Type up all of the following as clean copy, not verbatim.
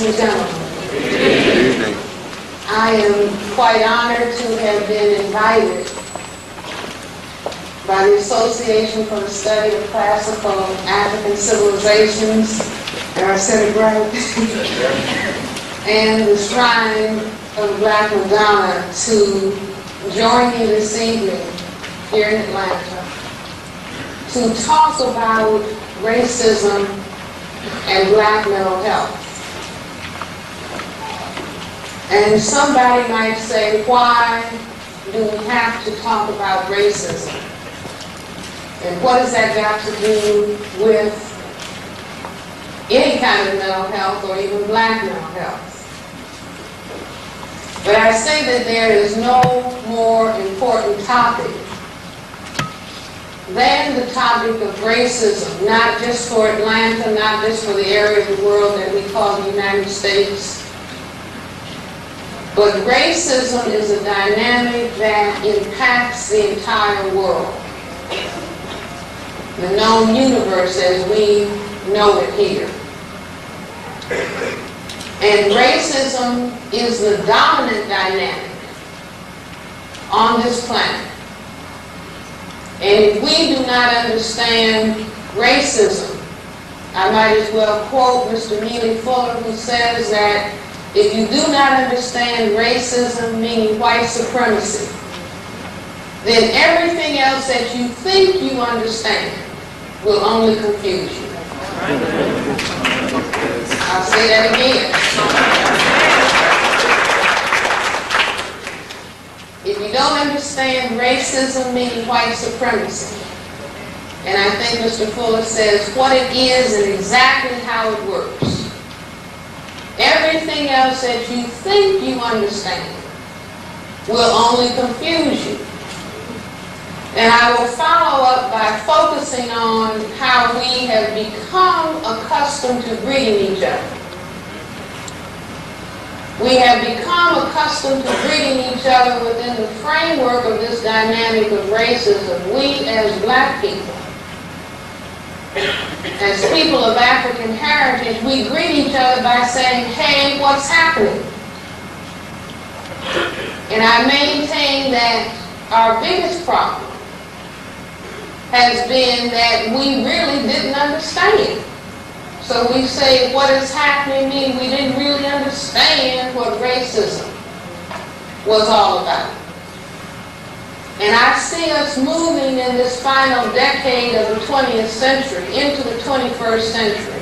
and gentlemen. I am quite honored to have been invited by the Association for the Study of Classical African Civilizations, and I said it right, and the Shrine of Black Madonna to join me this evening here in Atlanta to talk about racism and black mental health. And somebody might say, why do we have to talk about racism? And what has that got to do with any kind of mental health or even black mental health? But I say that there is no more important topic than the topic of racism, not just for Atlanta, not just for the area of the world that we call the United States, but racism is a dynamic that impacts the entire world, the known universe as we know it here. And racism is the dominant dynamic on this planet. And if we do not understand racism, I might as well quote Mr. Neely Fuller, who says that if you do not understand racism, meaning white supremacy, then everything else that you think you understand will only confuse you. I'll say that again. If you don't understand racism, meaning white supremacy, and I think Mr. Fuller says what it is and exactly how it works, everything else that you think you understand will only confuse you. And I will follow up by focusing on how we have become accustomed to greeting each other. We have become accustomed to greeting each other within the framework of this dynamic of racism. We as black people, as people of African heritage, we greet each other by saying, hey, what's happening? And I maintain that our biggest problem has been that we really didn't understand. So we say what is happening means we didn't really understand what racism was all about. And I see us moving in this final decade of the 20th century into the 21st century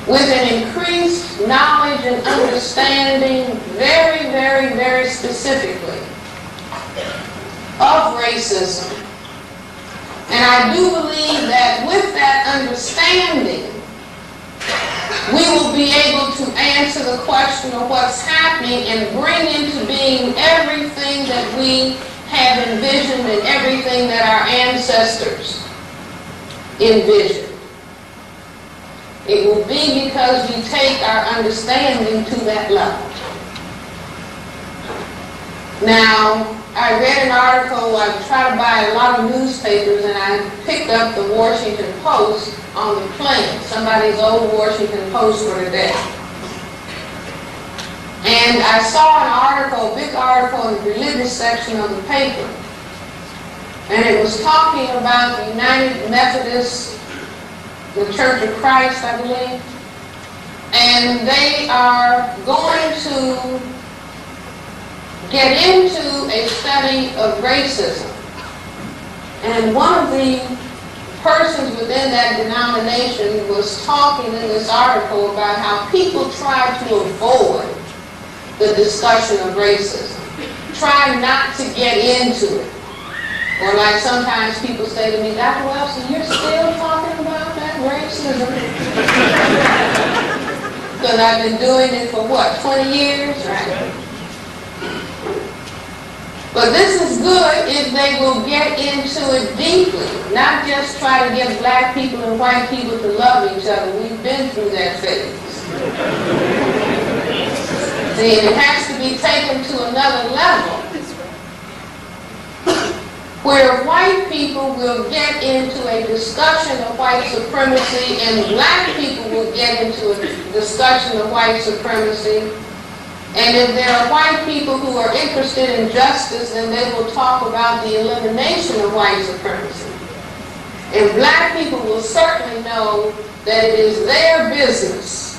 with an increased knowledge and understanding very, very, very specifically of racism. And I do believe that with that understanding, we will be able to answer the question of what's happening and bring into being everything that we have envisioned and everything that our ancestors envisioned. It will be because we take our understanding to that level. Now, I read an article, I try to buy a lot of newspapers, and I picked up the Washington Post on the plane, somebody's old Washington Post for today. And I saw an article, a big article in the religious section of the paper, and it was talking about the United Methodists, the Church of Christ, I believe, and they are going to get into a study of racism. And one of the persons within that denomination was talking in this article about how people try to avoid the discussion of racism, try not to get into it. Or like sometimes people say to me, Dr. Welsing, you're still talking about that racism? Because I've been doing it for what, 20 years, right? But this is good if they will get into it deeply, not just try to get black people and white people to love each other. We've been through that phase. See, it has to be taken to another level, where white people people will get into a discussion of white supremacy and black people will get into a discussion of white supremacy. And if there are white people who are interested in justice, then they will talk about the elimination of white supremacy. And black people will certainly know that it is their business.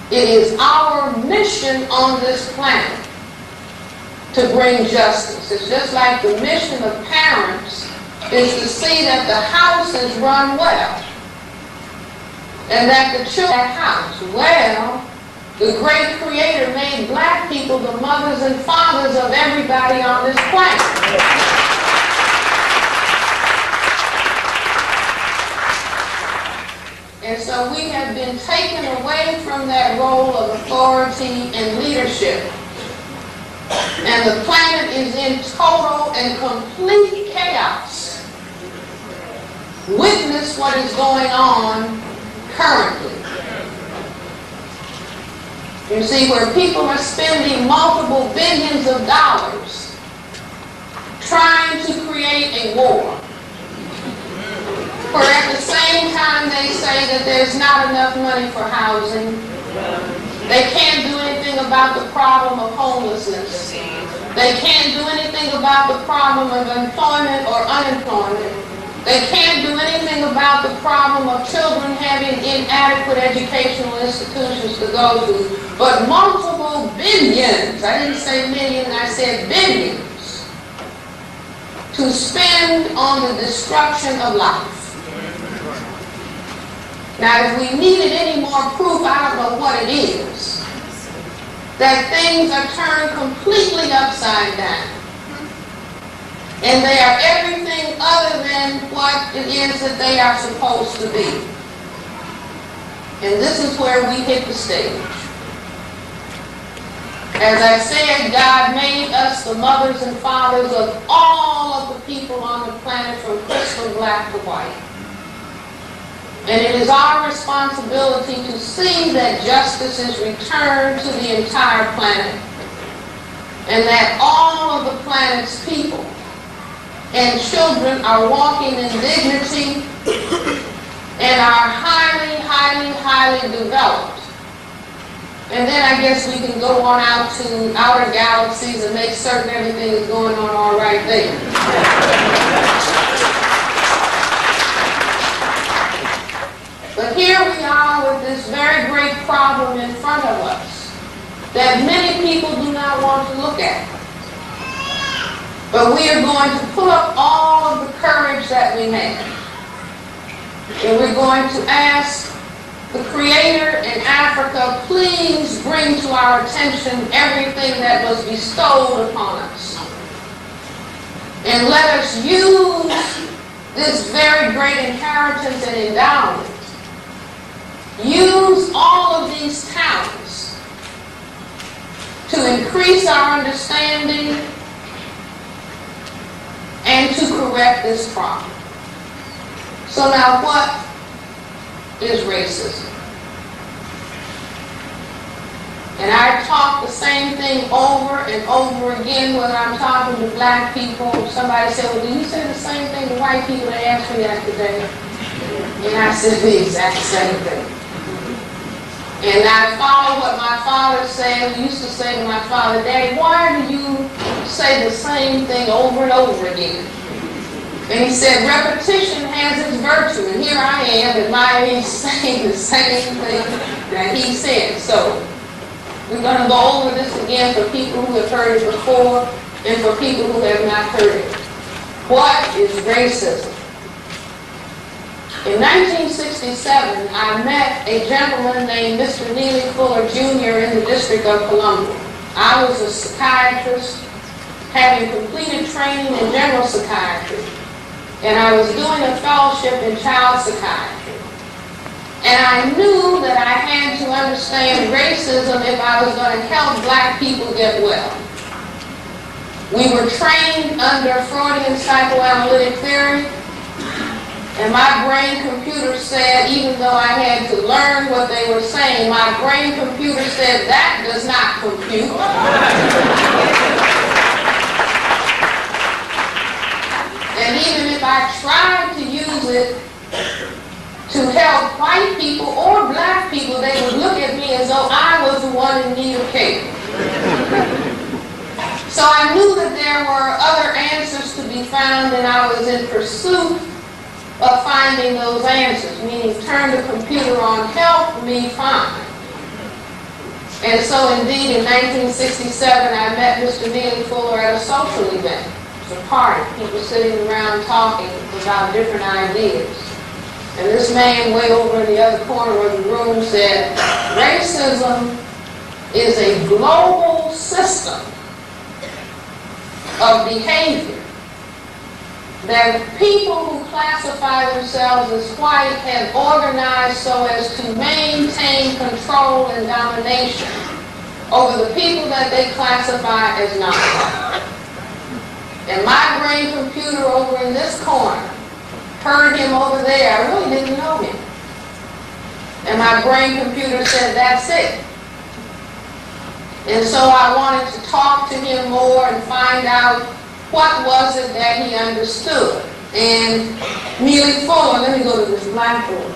It is our mission on this planet to bring justice. It's just like the mission of parents is to see that the house is run well and that the children at house. Well, the great creator made black people the mothers and fathers of everybody on this planet. And so we have been taken away from that role of authority and leadership. And the planet is in total and complete chaos. Witness what is going on currently. You see, where people are spending multiple billions of dollars trying to create a war. Where at the same time they say that there's not enough money for housing. They can't do anything about the problem of homelessness. They can't do anything about the problem of employment or unemployment. They can't do anything about the problem of children having inadequate educational institutions to go to. But multiple billions, I didn't say million, I said billions, to spend on the destruction of life. Now, if we needed any more proof, I don't know what it is, that things are turned completely upside down. And they are everything other than what it is that they are supposed to be. And this is where we hit the stage. As I said, God made us the mothers and fathers of all of the people on the planet, from crystal black to white. And it is our responsibility to see that justice is returned to the entire planet, and that all of the planet's people and children are walking in dignity and are highly, highly, highly developed. And then I guess we can go on out to outer galaxies and make certain everything is going on all right there. But here we are with this very great problem in front of us that many people do not want to look at. But we are going to pull up all of the courage that we have. And we're going to ask the Creator in Africa, please bring to our attention everything that was bestowed upon us. And let us use this very great inheritance and endowment. Use all of these talents to increase our understanding and to correct this problem. So now, what is racism? And I talk the same thing over and over again when I'm talking to black people. Somebody said, well, do you say the same thing to white people? They asked me that today. And I said the exact same thing. And I follow what my father said. He used to say to my father, Daddy, why do you say the same thing over and over again? And he said, repetition has its virtue. And here I am at my age saying the same thing that he said. So we're going to go over this again for people who have heard it before and for people who have not heard it. What is racism? In 1967, I met a gentleman named Mr. Neely Fuller Jr. in the District of Columbia. I was a psychiatrist, having completed training in general psychiatry, and I was doing a fellowship in child psychiatry. And I knew that I had to understand racism if I was going to help black people get well. We were trained under Freudian psychoanalytic theory, and my brain computer said, even though I had to learn what they were saying, my brain computer said, that does not compute. And even if I I tried to use it to help white people or black people, they would look at me as though I was the one in need of care. So I knew that there were other answers to be found, and I was in pursuit of finding those answers, meaning turn the computer on, help me find. And so indeed in 1967 I met Mr. Neely Fuller at a social event. It was a party, people sitting around talking about different ideas. And this man way over in the other corner of the room said, racism is a global system of behavior that people who classify themselves as white have organized so as to maintain control and domination over the people that they classify as non-white. And my brain computer over in this corner heard him over there. I really didn't know him. And my brain computer said, that's it. And so I wanted to talk to him more and find out what was it that he understood. And Neely Fuller, let me go to this blackboard.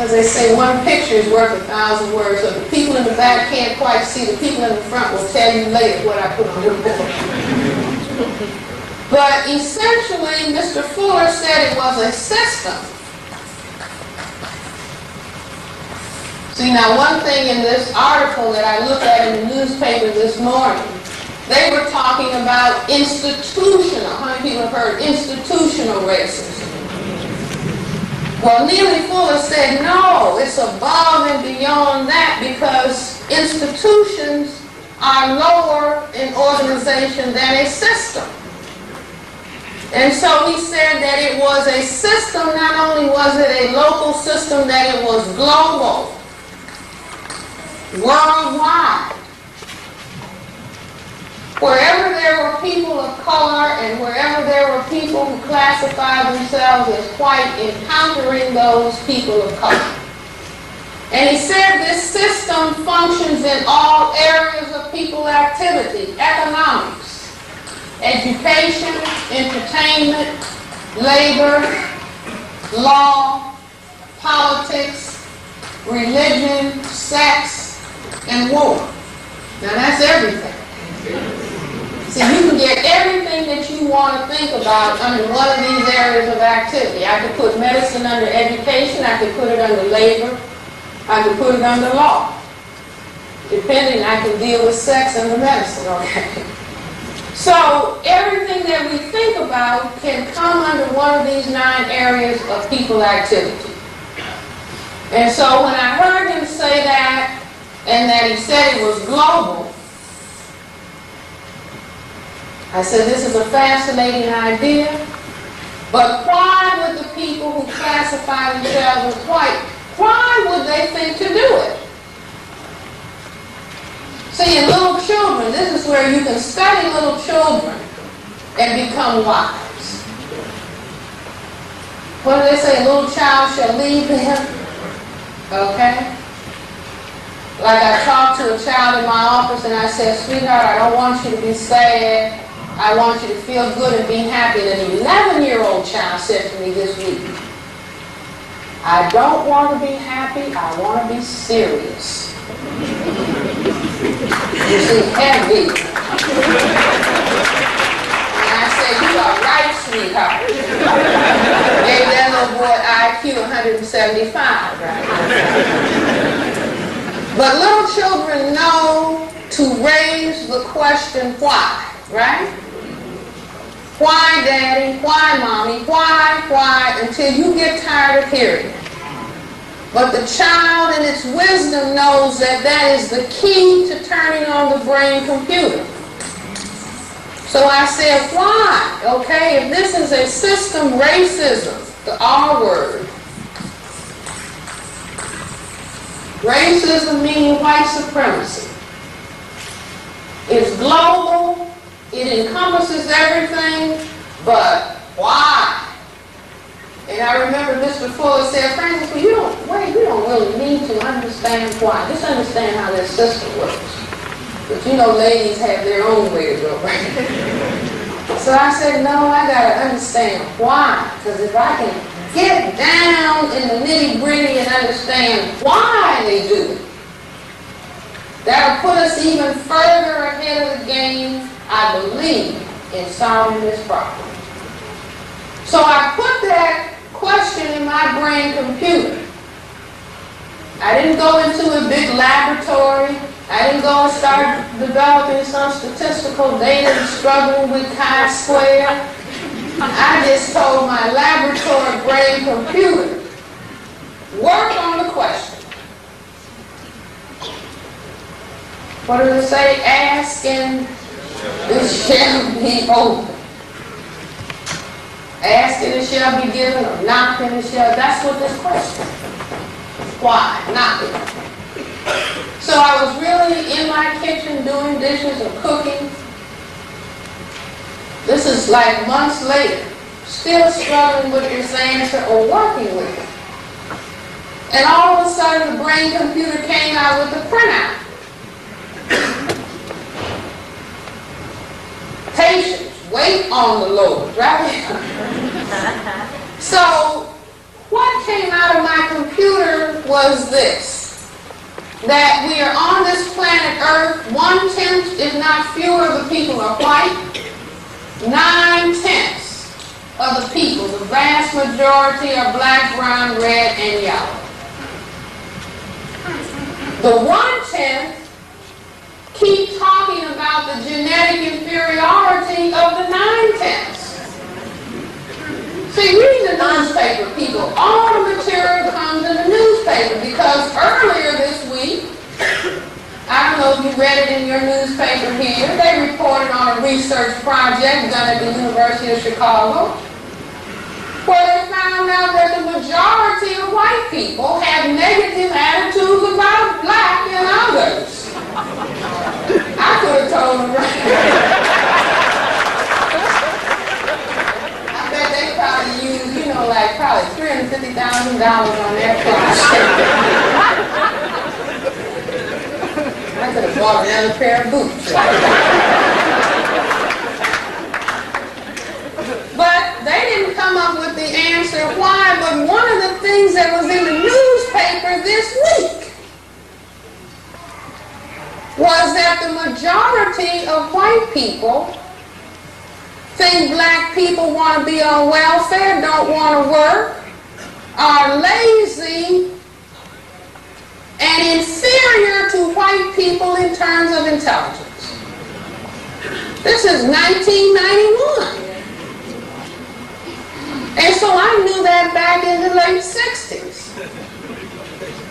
As they say, one picture is worth 1,000 words. So the people in the back can't quite see. The people in the front will tell you later what I put on the board. But essentially, Mr. Fuller said it was a system. See, now one thing in this article that I looked at in the newspaper this morning, they were talking about institutional. How many people have heard institutional racism? Well, Neely Fuller said, no, it's above and beyond that, because institutions are lower in organization than a system. And so he said that it was a system. Not only was it a local system, that it was global, worldwide. Wherever there were people of color and wherever there were people who classified themselves as white, encountering those people of color. And he said this system functions in all areas of people activity: economics, education, entertainment, labor, law, politics, religion, sex, and war. Now that's everything. See, you can get everything that you want to think about under one of these areas of activity. I could put medicine under education, I could put it under labor, I could put it under law. Depending, I can deal with sex under medicine, okay? So, everything that we think about can come under one of these 9 areas of people activity. And so, when I heard him say that, and that he said it was global, I said, this is a fascinating idea, but why would the people who classify themselves as white, why would they think to do it? See, in little children, this is where you can study little children and become wise. What do they say? A little child shall leave him. Okay? Like I talked to a child in my office and I said, sweetheart, I don't want you to be sad. I want you to feel good and be happy. And an 11-year-old child said to me this week, I don't want to be happy, I want to be serious. You see, heavy. And I said, you are right, sweetheart. Gave that little boy IQ 175, right? But little children know to raise the question why, right? Why, Daddy? Why, Mommy? Why? Until you get tired of hearing it. But the child in its wisdom knows that that is the key to turning on the brain computer. So I said, why? Okay, if this is a system, racism, the R word. Racism meaning white supremacy. It's global. It encompasses everything, but why? And I remember Mr. Fuller said, Francis, well, you don't really need to understand why. Just understand how this system works. But you know, ladies have their own way to go, right? So I said, no, I got to understand why. Because if I can get down in the nitty-gritty and understand why they do it, that'll put us even further ahead of the game, I believe, in solving this problem. So I put that question in my brain computer. I didn't go into a big laboratory. I didn't go and start developing some statistical data and struggling with chi-square. I just told my laboratory brain computer, work on the question. What does it say? Ask and it shall be open. Ask and it shall be given, or knock and it shall. That's what this question. Why? Knock it. So I was really in my kitchen doing dishes and cooking. This is like months later, still struggling with this answer or working with it. And all of a sudden the brain computer came out with the printout. Patience, wait on the Lord, right? So what came out of my computer was this, that we are on this planet Earth, 1/10, if not fewer, of the people are white, 9/10 of the people, the vast majority, are black, brown, red, and yellow. The 1/10 keep talking about the genetic inferiority of the 9/10. See, read the newspaper, people. All the material comes in the newspaper because earlier this week, I don't know if you read it in your newspaper here, they reported on a research project done at the University of Chicago where they found out that the majority of white people have negative attitudes about black and others. I could have told them right. They probably use, like probably $350,000 on that project. I could have bought another pair of boots. But they didn't come up with the answer why, but one of the things that was in the newspaper this week was that the majority of white people think black people want to be on welfare, don't want to work, are lazy, and inferior to white people in terms of intelligence. This is 1991. And so I knew that back in the late 60s.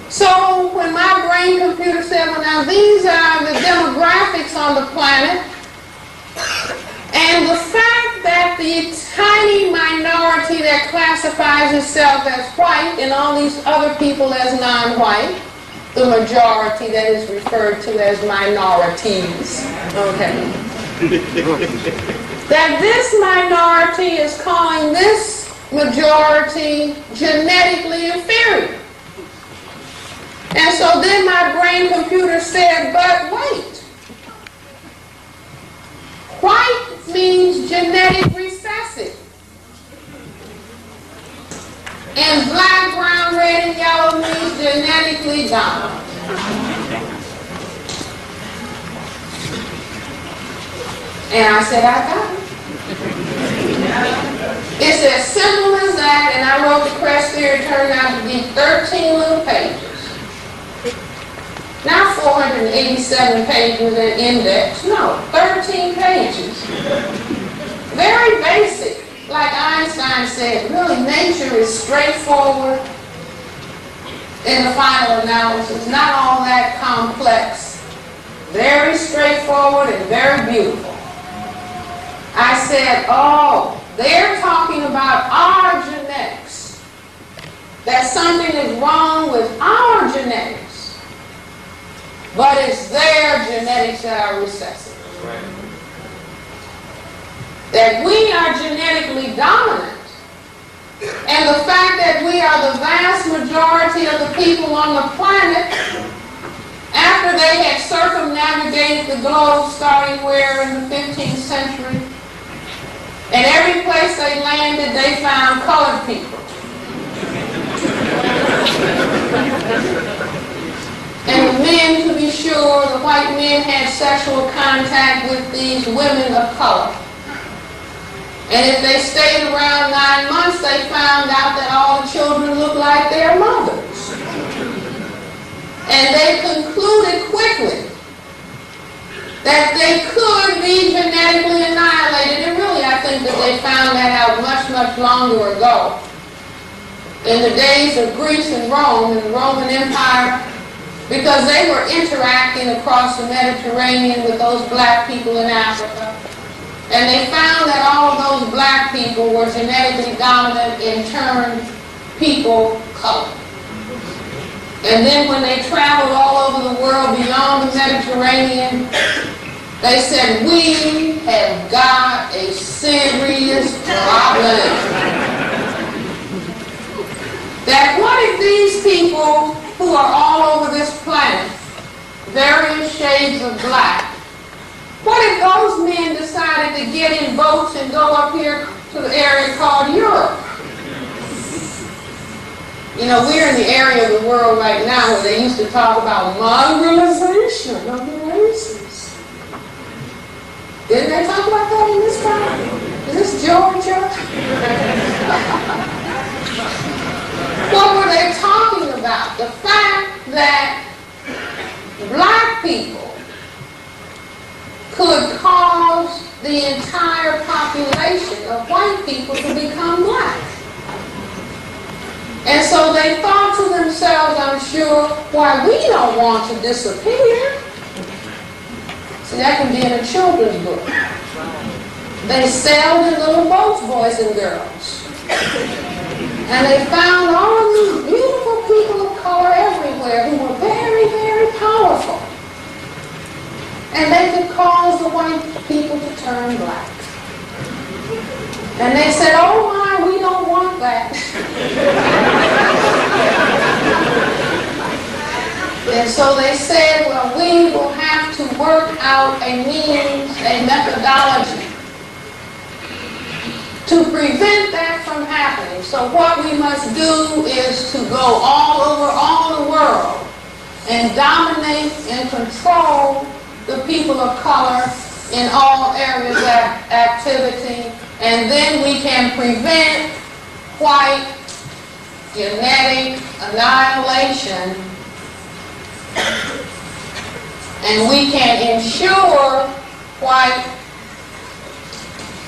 So when my brain computer said, well, now these are the demographics on the planet, and the fact that the tiny minority that classifies itself as white and all these other people as non-white, the majority that is referred to as minorities, okay, that this minority is calling this majority genetically inferior. And so then my brain computer said, but wait, white means genetic recessive. And black, brown, red, and yellow means genetically dominant. And I said, I got it. It's as simple as that, and I wrote the Cress theory, turned out to be 13 little pages. Not 487 pages in index, no, 13 pages. Very basic. Like Einstein said, really nature is straightforward in the final analysis, not all that complex. Very straightforward and very beautiful. I said, oh, they're talking about our genetics. That something is wrong with our genetics. But it's their genetics that are recessive. Right. That we are genetically dominant. And the fact that we are the vast majority of the people on the planet, after they had circumnavigated the globe starting where in the 15th century, And every place they landed, they found colored people. And the men, to be sure, the white men had sexual contact with these women of color. And if they stayed around 9 months, they found out that all the children looked like their mothers. And they concluded quickly that they could be genetically annihilated. And really, I think that they found that out much, much longer ago. In the days of Greece and Rome, in the Roman Empire, because they were interacting across the Mediterranean with those black people in Africa. And they found that all of those black people were genetically dominant in turn people color. And then when they traveled all over the world beyond the Mediterranean, they said, we have got a serious problem. That what if these people who are all over this planet, various shades of black, what if those men decided to get in boats and go up here to the area called Europe? You know, we're in the area of the world right now where they used to talk about mongrelization of the races. Didn't they talk about that in this country? Is this Georgia? What were they talking about? The fact that black people could cause the entire population of white people to become black. And so they thought to themselves, I'm sure, why, we don't want to disappear. See, that can be in a children's book. They sailed in little boats, boys and girls. And they found all of these beautiful people of color everywhere who were very, very powerful. And they could cause the white people to turn black. And they said, oh my, we don't want that. And so they said, well, we will have to work out a means, a methodology to prevent that from happening. So what we must do is to go all over all the world and dominate and control the people of color in all areas of activity, and then we can prevent white genetic annihilation, and we can ensure white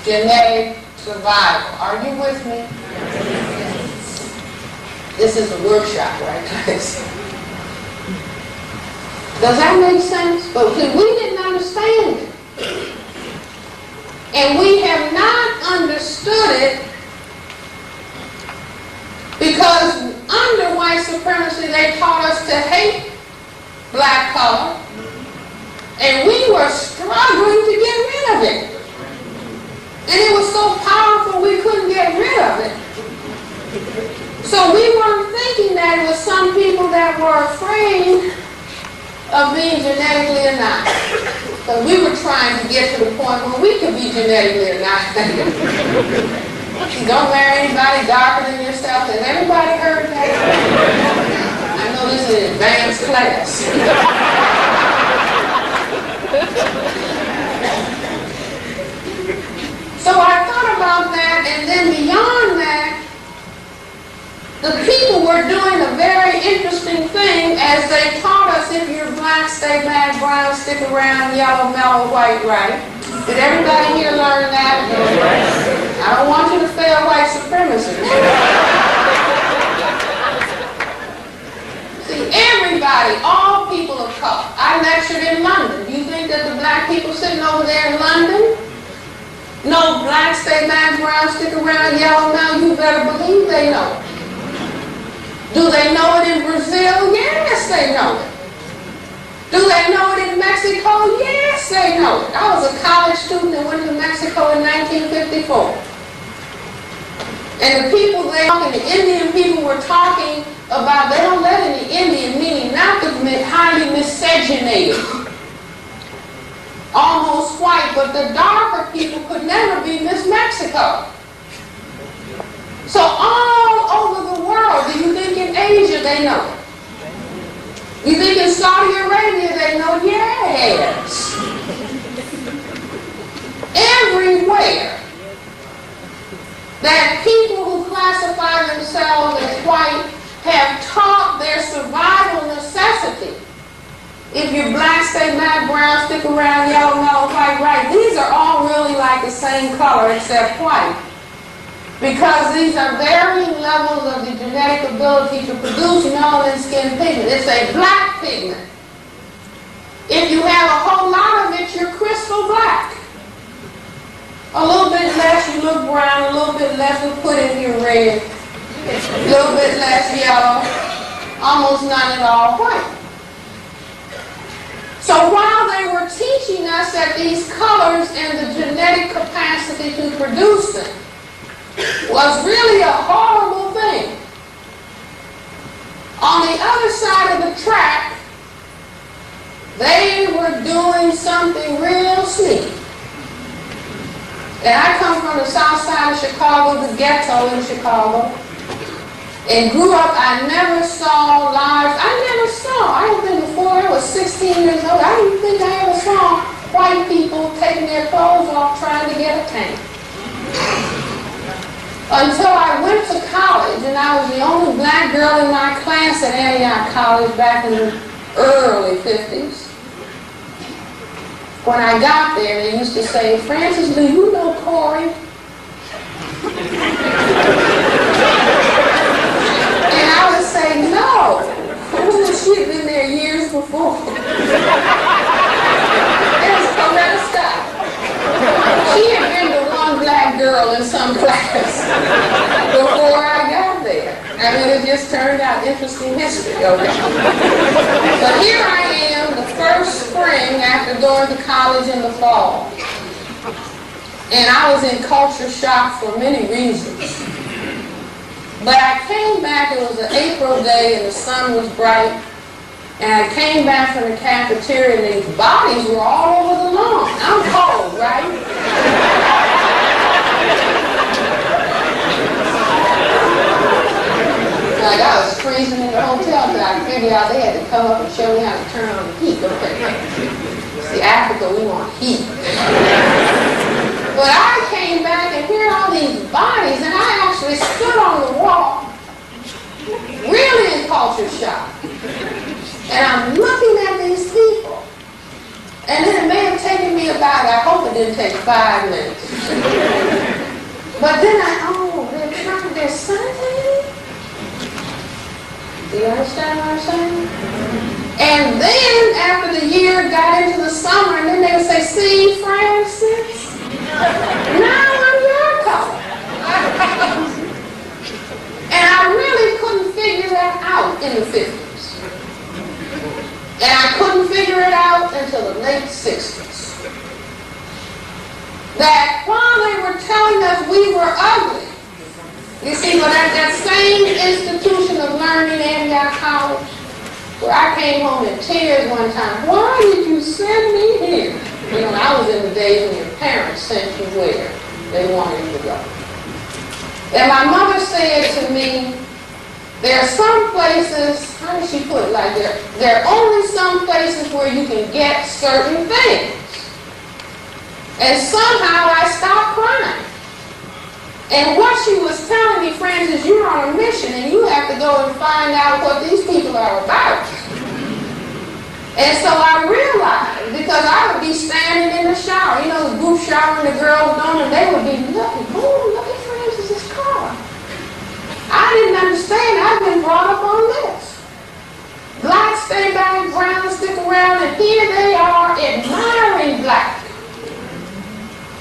genetic survival. Are you with me? This is a workshop, right, guys? Does that make sense? But we didn't understand it. And we have not understood it because under white supremacy they taught us to hate black color, and we were struggling to get rid of it. And it was so powerful we couldn't get rid of it. So we weren't thinking that it was some people that were afraid of being genetically annihilated. So we were trying to get to the point where we could be genetically annihilated. Don't marry anybody darker than yourself. Has everybody heard that? I know this is an advanced class. So I thought about that, and then beyond that, the people were doing a very interesting thing as they taught us, if you're black, stay black, brown, stick around, yellow, mellow, white, right? Did everybody here learn that? I don't want you to fail white supremacy. See, everybody, all people of color. I lectured in London. You think that the black people sitting over there in London know black, stay black, brown, stick around, yellow, mellow? You better believe they know it. Do they know it in Brazil? Yes, they know it. Do they know it in Mexico? Yes, they know it. I was a college student that went to Mexico in 1954. And the people there, the Indian people were talking about, they don't let in the Indian, meaning not the highly miscegenated. almost white, but the darker people could never be Miss Mexico. So all over the world, do you think in Asia they know it? You think in Saudi Arabia they know? Yes. Everywhere that people who classify themselves as white have taught their survival necessity. If you're black, stay black, brown, stick around, yellow, mellow, white, right. These are all really like the same color except white. Because these are varying levels of the genetic ability to produce melanin skin pigment. It's a black pigment. If you have a whole lot of it, you're crystal black. A little bit less, you look brown. A little bit less, we put in your red. A little bit less yellow. Almost none at all white. So while they were teaching us that these colors and the genetic capacity to produce them was really a horrible thing, on the other side of the track, they were doing something real sneaky. And I come from the south side of Chicago, the ghetto in Chicago, and grew up. I never saw lives. I don't think before I was 16 years old, I didn't think I ever saw white people taking their clothes off trying to get a tan. Until I went to college, and I was the only black girl in my class at Antioch College back in the early 50s. When I got there, they used to say, "Francis, do you know Corey?" And I would say, "No." She had been there years before. There's Coretta Scott. She had been the one black girl in some class before I got there. I mean, it just turned out interesting history, okay? But here I am, the first spring after going to college in the fall. And I was in culture shock for many reasons. But I came back, it was an April day and the sun was bright. And I came back from the cafeteria and these bodies were all over the lawn. I'm cold, right? Like I was freezing in the hotel, but I figured out they had to come up and show me how to turn on the heat. Okay. See, Africa, we want heat. But I came back and here all these bodies, and I actually stood on the wall, really in culture shock. And I'm looking at these people. And then it may have taken me about, I hope it didn't take 5 minutes. But then they're suntanning? Do you understand what I'm saying? And then after the year got into the summer, and then they would say, "See, Francis? Now I'm your color." And I really couldn't figure that out in the 50s. And I couldn't figure it out until the late 60s. That while they were telling us we were ugly, you see, but at that same institution of learning, Antioch College, where I came home in tears one time, "Why did you send me here?" You know, I was in the days when your parents sent you where they wanted you to go. And my mother said to me, "There are some places," how did she put it like there are only some places where you can get certain things." And somehow I stopped crying. And what she was telling me, Francis, you're on a mission and you have to go and find out what these people are about. And so I realized, because I would be standing in the shower, you know, the group shower and the girls don't, and they would be looking, "Oh, look at Francis's car." I didn't understand. I've been brought up on this. Black, stay back, brown, stick around, and here they are admiring black.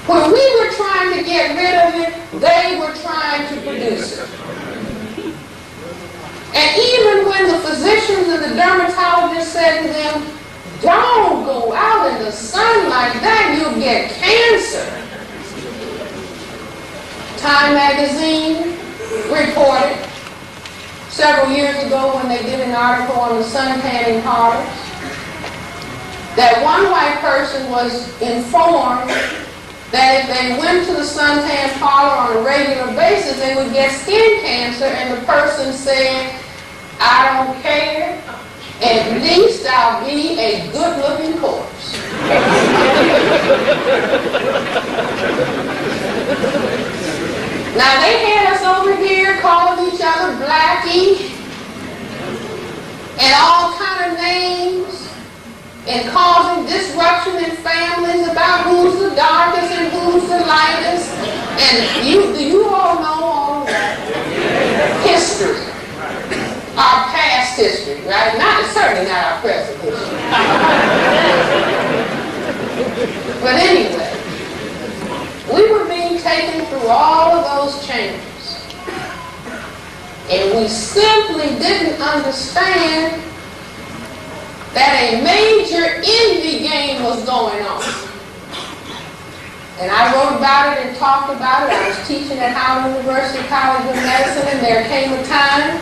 When we were trying to get rid of it, they were trying to produce it. And even when the physicians and the dermatologists said to them, "Don't go out in the sun like that, you'll get cancer." Time magazine reported several years ago when they did an article on the sun tanning harvest that one white person was informed that if they went to the suntan parlor on a regular basis, they would get skin cancer, and the person said, I don't care, at least I'll be a good-looking corpse. Now, they had us over here calling each other Blackie and all kind of names, and causing disruption in families about who's the darkest and who's the lightest. And you all know all of that history, our past history, right? Certainly not our present history. But anyway, we were being taken through all of those changes, and we simply didn't understand that a major envy game was going on. And I wrote about it and talked about it. I was teaching at Howard University College of Medicine, and there came a time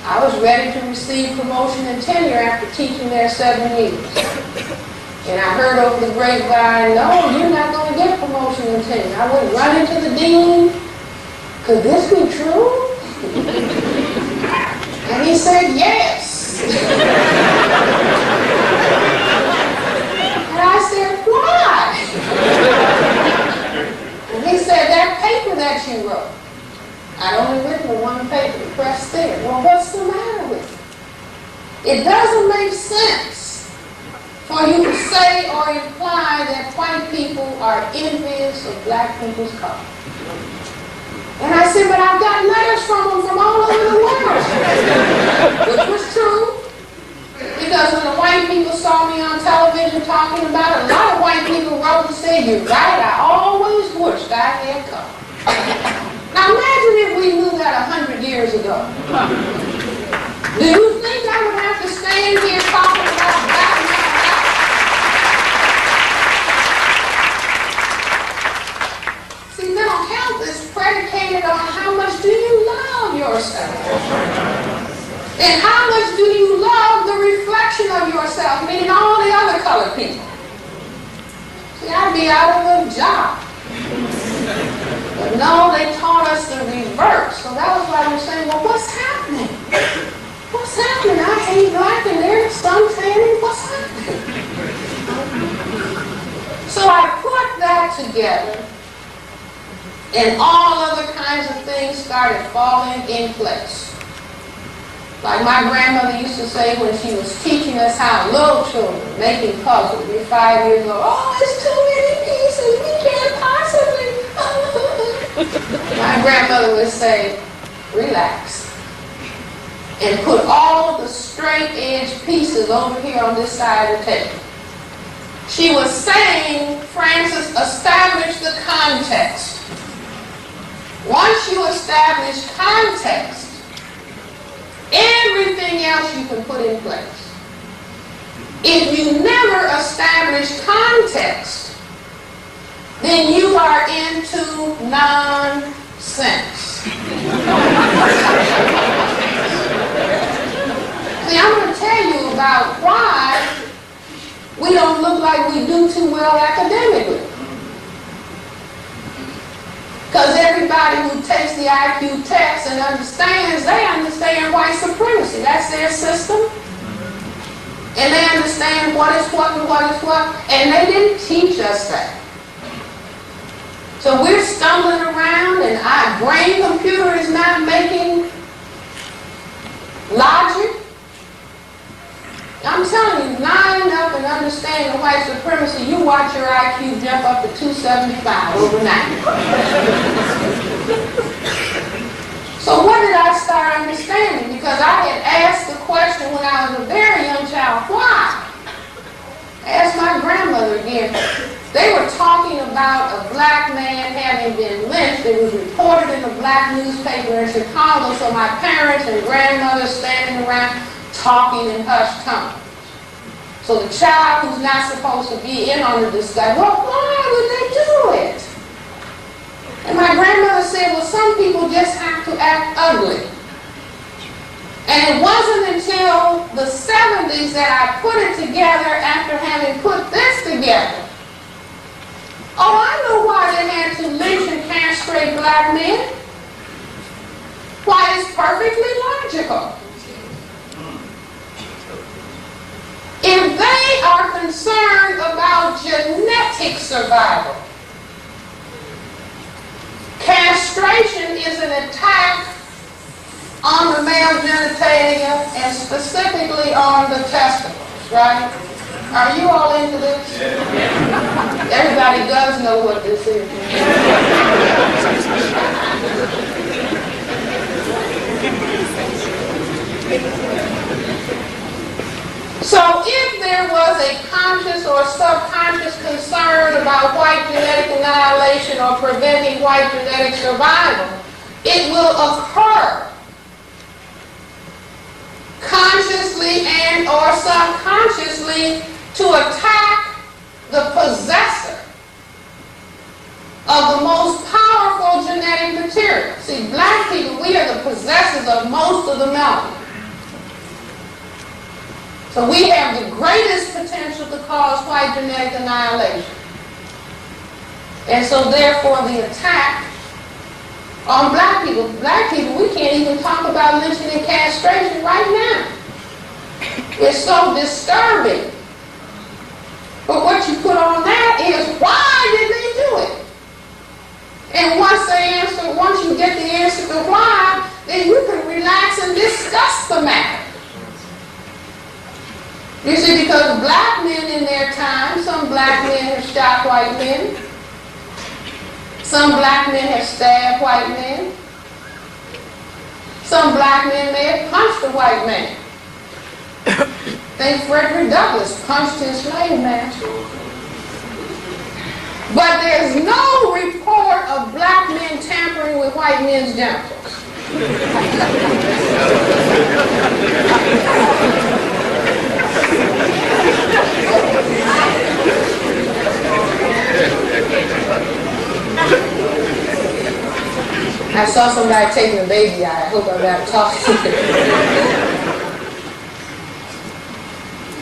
I was ready to receive promotion and tenure after teaching there 7 years. And I heard over the grapevine, no, you're not going to get promotion and tenure. I went right into the dean. Could this be true? And he said, yes. And I said, why? And he said, that paper that you wrote. I'd only written the one paper, the Cress there. Well, what's the matter with it? It doesn't make sense for you to say or imply that white people are envious of black people's color. And I said, but I've got letters from them from all over the world. Which was true. Because when the white people saw me on television talking about it, a lot of white people wrote and said, you're right, I always wished I had color. Now imagine if we knew that 100 years ago. Do you think I would have to stand here talking about black men? See, mental health is predicated on how much do you love yourself? And how much do you love the reflection of yourself, meaning all the other colored people? See, I'd be out of a job. But no, they taught us the reverse. So that was why we're saying, well, what's happening? What's happening? I hate black and they're suntanning. What's happening? So I put that together, and all other kinds of things started falling in place. Like my grandmother used to say when she was teaching us how little children making puzzles, we're 5 years old, oh, it's too many pieces, we can't possibly. My grandmother would say, relax, and put all of the straight edge pieces over here on this side of the table. She was saying, Francis, establish the context. Once you establish context, everything else you can put in place. If you never establish context, then you are into nonsense. See, I'm going to tell you about why we don't look like we do too well academically. Because everybody who takes the IQ test and understands, they understand white supremacy. That's their system. And they understand what is what and what is what. And they didn't teach us that. So we're stumbling around and our brain computer is not making logic. I'm telling you, lining up and understanding white supremacy, you watch your IQ jump up to 275 overnight. So what did I start understanding? Because I had asked the question when I was a very young child, why? I asked my grandmother again. They were talking about a black man having been lynched. It was reported in a black newspaper in Chicago, so my parents and grandmother standing around talking in hushed tones. So the child who's not supposed to be in on the discussion, well, why would they do it? And my grandmother said, well, some people just have to act ugly. And it wasn't until the 70s that I put it together after having put this together. Oh, I know why they had to lynch and castrate black men. Why, it's perfectly logical. If they are concerned about genetic survival, castration is an attack on the male genitalia and specifically on the testicles, right? Are you all into this? Everybody does know what this is. So if there was a conscious or subconscious concern about white genetic annihilation or preventing white genetic survival, it will occur consciously and or subconsciously to attack the possessor of the most powerful genetic material. See, black people, we are the possessors of most of the melanin. So we have the greatest potential to cause white genetic annihilation. And so therefore the attack on black people, we can't even talk about lynching and castration right now. It's so disturbing. But what you put on that is, why did they do it? And once you get the answer to why, then you can relax and discuss the matter. You see, because black men in their time, some black men have shot white men. Some black men have stabbed white men. Some black men may have punched a white man. I think Frederick Douglass punched his slave master. But there's no report of black men tampering with white men's genitals. I saw somebody taking a baby eye. I hope I'm not talking.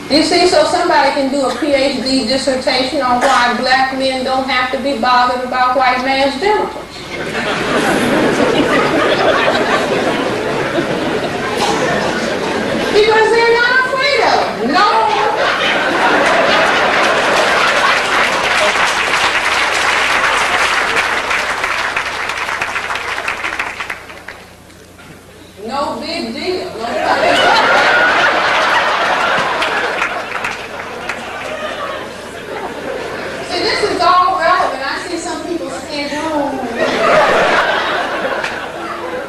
You see, so somebody can do a PhD dissertation on why black men don't have to be bothered about white man's genitals. Because they're not afraid of it. No. No big deal. No See, this is all relevant. I see some people saying, oh.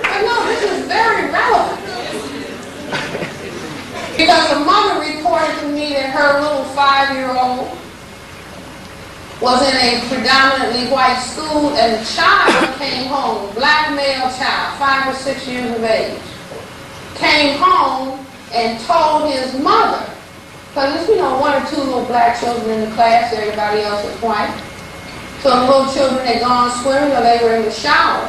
But no, this is very relevant. Because a mother reported to me that her little 5-year-old was in a predominantly white school, and the child came home, black male child, 5 or 6 years of age, came home and told his mother, because there's, 1 or 2 little black children in the class, everybody else was white. So the little children had gone swimming or they were in the shower.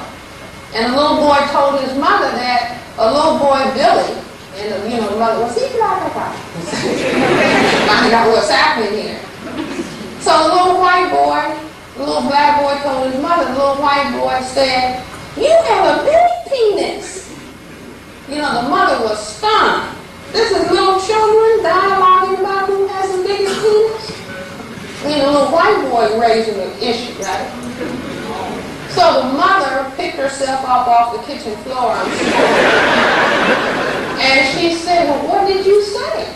And the little boy told his mother that a little boy, Billy, and the mother was, he blah, blah, blah. Find out what's happening here. So the little white boy, the little black boy told his mother, the little white boy said, you have a big penis. The mother was stunned. This is little children dialoguing about who has the biggest penis. The little white boy raising the issue, right? So the mother picked herself up off the kitchen floor, and she said, well, what did you say?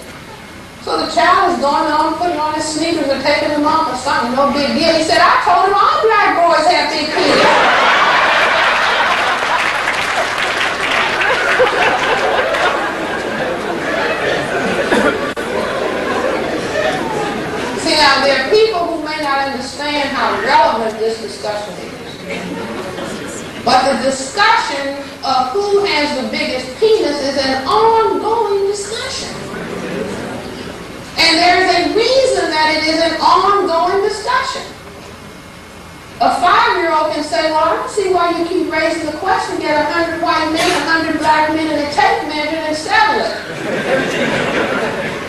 So the child is going on, putting on his sneakers or taking them off or something, no big deal. He said, I told him all black boys have big penis. See, now there are people who may not understand how relevant this discussion is. But the discussion of who has the biggest penis is an ongoing discussion. And there's a reason that it is an ongoing discussion. A 5-year-old can say, well, I don't see why you keep raising the question, get 100 white men, 100 black men, and a tape measure and settle it.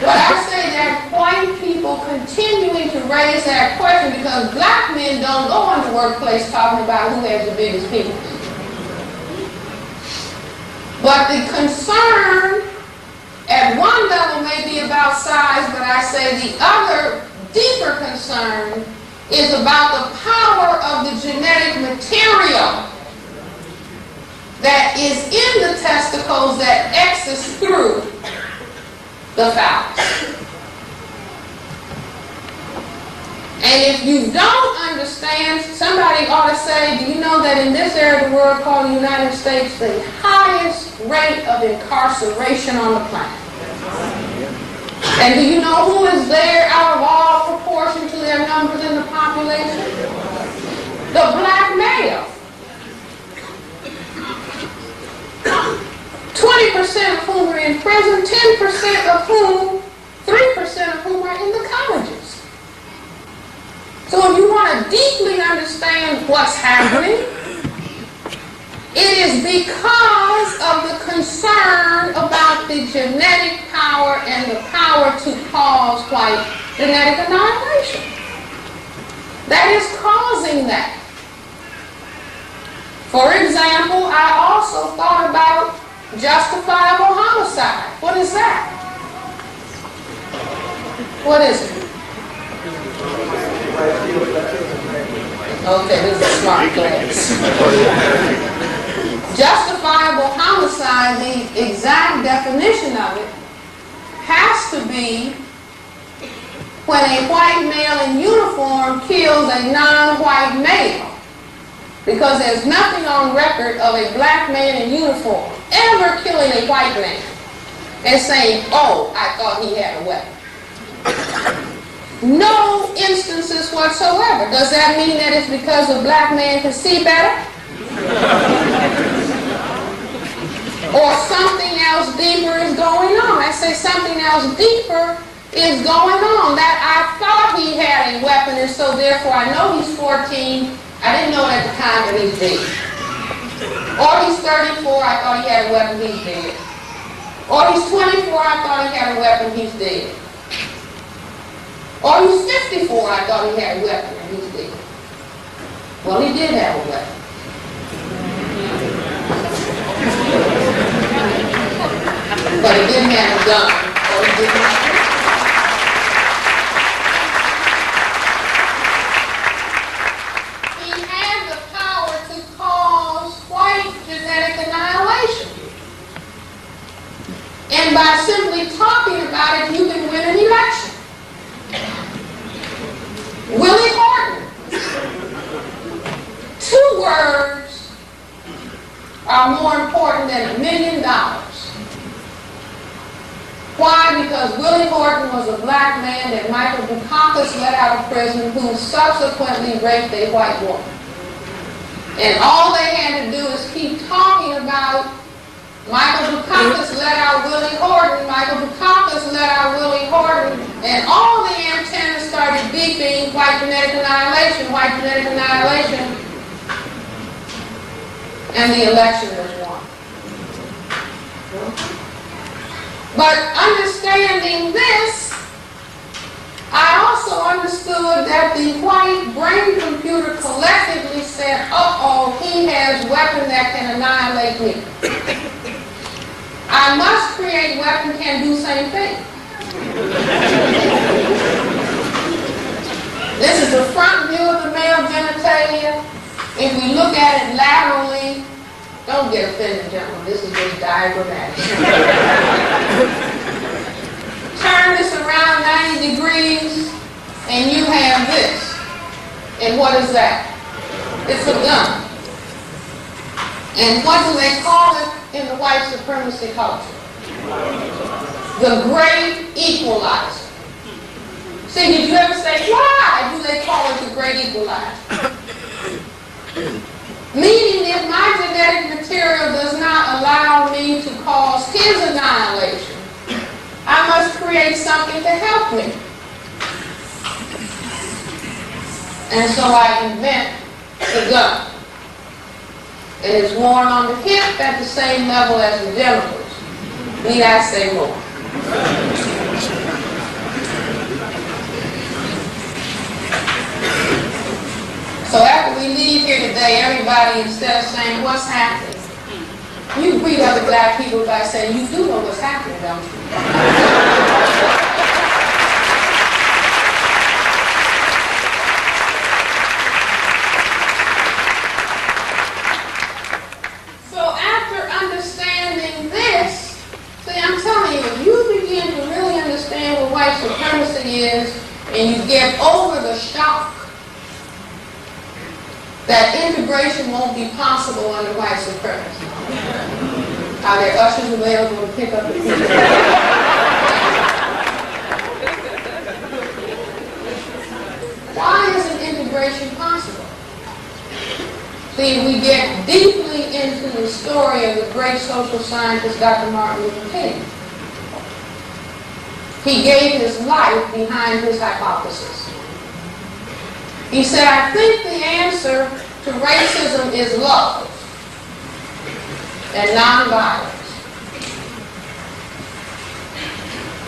But I say that white people continuing to raise that question because black men don't go in the workplace talking about who has the biggest penis. But the concern at one level may be about size, but I say the other deeper concern is about the power of the genetic material that is in the testicles that exits through the phallus. And if you don't understand, somebody ought to say, do you know that in this area of the world called the United States, the highest rate of incarceration on the planet? And do you know who is there out of all proportion to their numbers in the population? The black male. 20% of whom are in prison, 10% of whom, 3% of whom are in the colleges. So if you want to deeply understand what's happening, it is because of the concern about the genetic power and the power to cause white genetic annihilation. That is causing that. For example, I also thought about justifiable homicide. What is that? What is it? Okay, this is a smart class. Justifiable homicide, the exact definition of it, has to be when a white male in uniform kills a non-white male. Because there's nothing on record of a black man in uniform ever killing a white man and saying, oh, I thought he had a weapon. No instances whatsoever. Does that mean that it's because the black man can see better? Or something else deeper is going on? I say something else deeper is going on. That I thought he had a weapon, and so therefore I know he's 14. I didn't know it at the time, but he's dead. Or he's 34, I thought he had a weapon, he's dead. Or he's 24, I thought he had a weapon, he's dead. Or he's 54, I thought he had a weapon, and he's dead. Well, he did have a weapon. But he didn't have a gun. Or he didn't have a gun. And by simply talking about it, you can win an election. Willie Horton. 2 words are more important than $1 million. Why? Because Willie Horton was a black man that Michael Dukakis let out of prison who subsequently raped a white woman. And all they had to do is keep talking about Michael Dukakis let out Willie Horton, Michael Dukakis let out Willie Horton, and all the antennas started beeping, white genetic annihilation, white genetic annihilation, and the election was won. But understanding this, I also understood that the white brain computer collectively said, uh-oh, he has a weapon that can annihilate me. I must create weapon can do same thing. This is the front view of the male genitalia. If we look at it laterally, don't get offended, gentlemen, this is just diagrammatic. Turn this around 90 degrees, and you have this. And what is that? It's a gun. And what do they call it in the white supremacy culture? The great equalizer. See, did you ever say, why do they call it the great equalizer? Meaning, if my genetic material does not allow me to cause his annihilation, I must create something to help me. And so I invent the gun. It is worn on the hip at the same level as the genitals. Need I say more? So after we leave here today, everybody, instead of saying, what's happening? You greet other black people by saying, you do know what's happening, don't you? So after understanding this, see, I'm telling you, if you begin to really understand what white supremacy is, and you get over the shock that integration won't be possible under white supremacy. Are there ushers available to pick up the people? Why isn't integration possible? See, we get deeply into the story of the great social scientist Dr. Martin Luther King. He gave his life behind his hypothesis. He said, I think the answer to racism is love and nonviolence.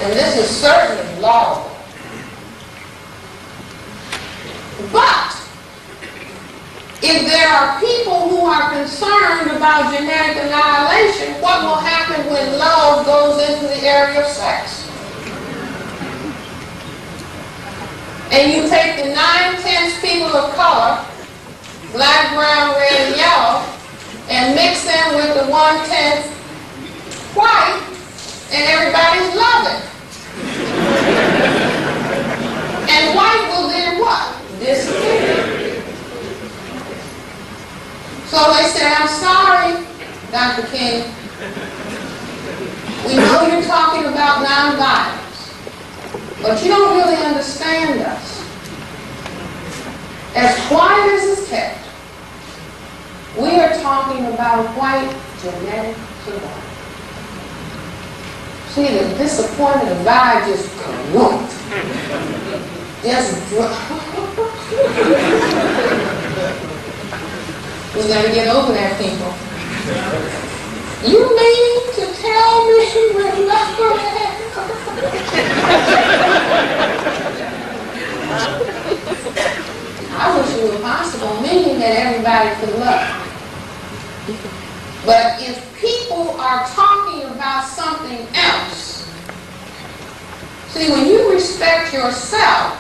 And this is certainly laudable. But if there are people who are concerned about genetic annihilation, what will happen when love goes into the area of sex? And you take the 9/10 people of color, black, brown, red, and yellow, and mix them with the 1/10 white, and everybody's loving. And white will then what? Disappear. So they said, I'm sorry, Dr. King. We know you're talking about nonviolence. But you don't really understand us. As quiet as it's kept, we are talking about white genetic survival. See, the disappointed vibe just grunt. Just grunt. We gotta get over that, people. You mean to tell me we're not going to have I wish it were possible, meaning that everybody could love. But if people are talking about something else, see, when you respect yourself,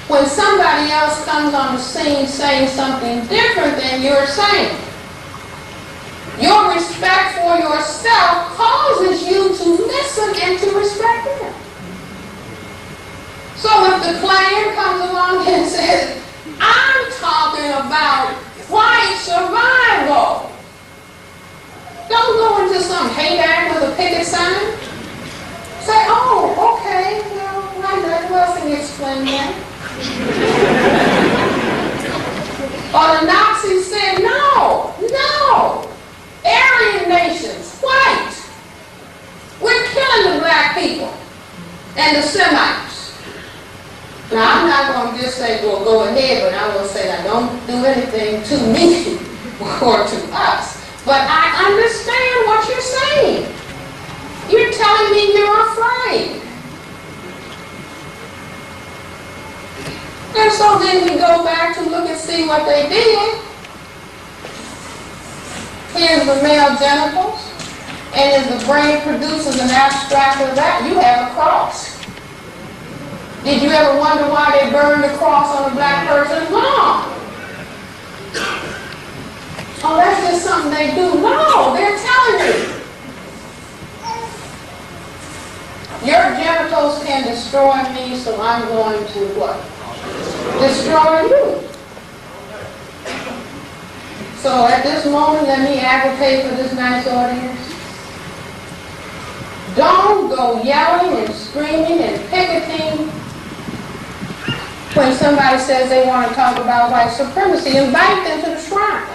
when somebody else comes on the scene saying something different than you're saying, your respect for yourself causes you to listen and to respect them. So if the Klan comes along and says, I'm talking about white survival, don't go into some hate act with a picket sign. Say, oh, okay, well, Cress Welsing explained that. Or the Nazis said, no, Aryan nations, white. We're killing the black people and the Semites. Now, I'm not going to just say, well, go ahead, but I will say, now, don't do anything to me or to us. But I understand what you're saying. You're telling me you're afraid. And so then we go back to look and see what they did. Here's the male genitals. And if the brain produces an abstract of that, you have a cross. Did you ever wonder why they burned the cross on a black person's lawn? Oh, that's just something they do. No, they're telling you. Your genitals can destroy me, so I'm going to what? Destroy you. So at this moment, let me advocate for this nice audience. Don't go yelling and screaming and picketing when somebody says they want to talk about white supremacy. Invite them to the shrine.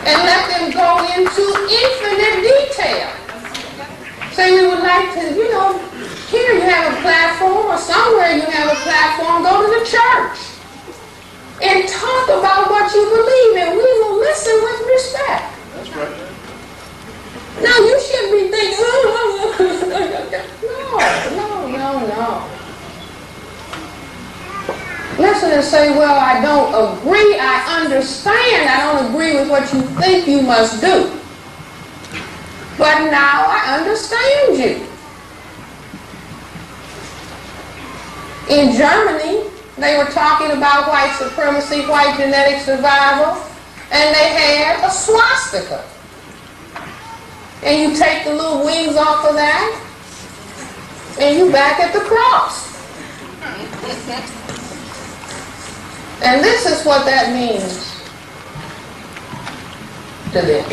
And let them go into infinite detail. Say, we would like to, here you have a platform, or somewhere you have a platform, go to the church. and talk about what you believe in. We will listen with respect. That's right. Now, you shouldn't be thinking, no. Listen and say, well, I don't agree, I understand, I don't agree with what you think you must do. But now I understand you. In Germany, they were talking about white supremacy, white genetic survival, and they had a swastika. And you take the little wings off of that, and you back at the cross. And this is what that means to them.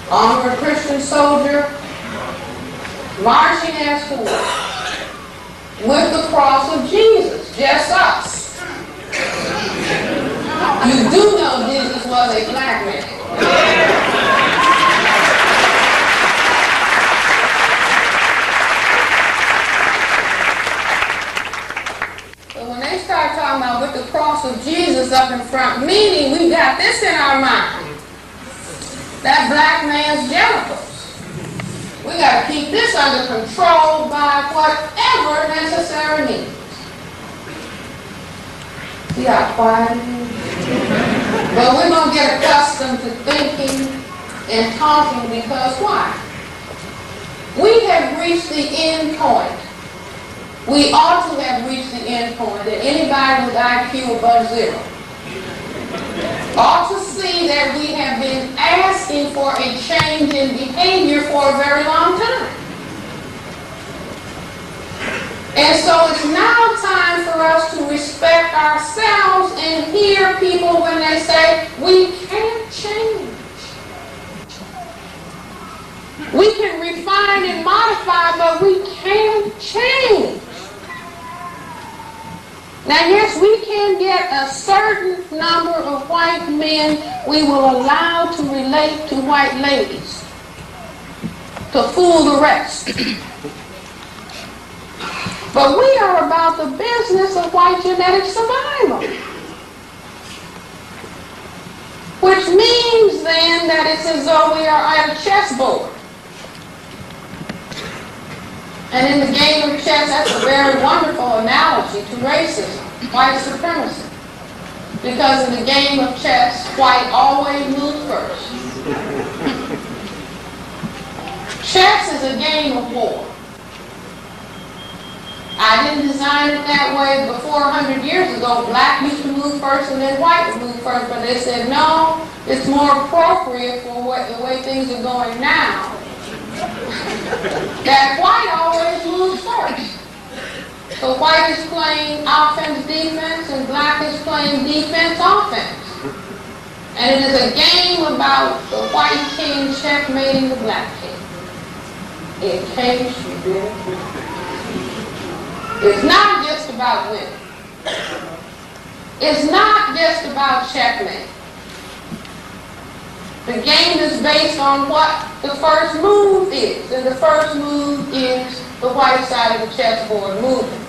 Armored Christian soldier marching as to war with the cross of Jesus, just us. You do know Jesus was a black man. Start talking about with the cross of Jesus up in front, meaning we got this in our mind. That black man's genitals. We got to keep this under control by whatever necessary means. See how quiet it is? But we're going to get accustomed to thinking and talking because why? We have reached the end point. We ought to have reached the end point that anybody with IQ above 0 ought to see that we have been asking for a change in behavior for a very long time. And so it's now time for us to respect ourselves and hear people when they say, we can't change. We can refine and modify, but we can't change. Now, yes, we can get a certain number of white men we will allow to relate to white ladies, to fool the rest. But we are about the business of white genetic survival. Which means then that it's as though we are at a chessboard. And in the game of chess, that's a very wonderful analogy to racism, white supremacy. Because in the game of chess, white always moves first. Chess is a game of war. I didn't design it that way before 100 years ago. Black used to move first and then white would move first, but they said, no, it's more appropriate for the way things are going now. That white always moves first. So white is playing offense, defense, and black is playing defense, offense. And it is a game about the white king checkmating the black king. In case you didn't know. It's not just about winning. It's not just about checkmate. The game is based on what the first move is. And the first move is the white side of the chessboard moving.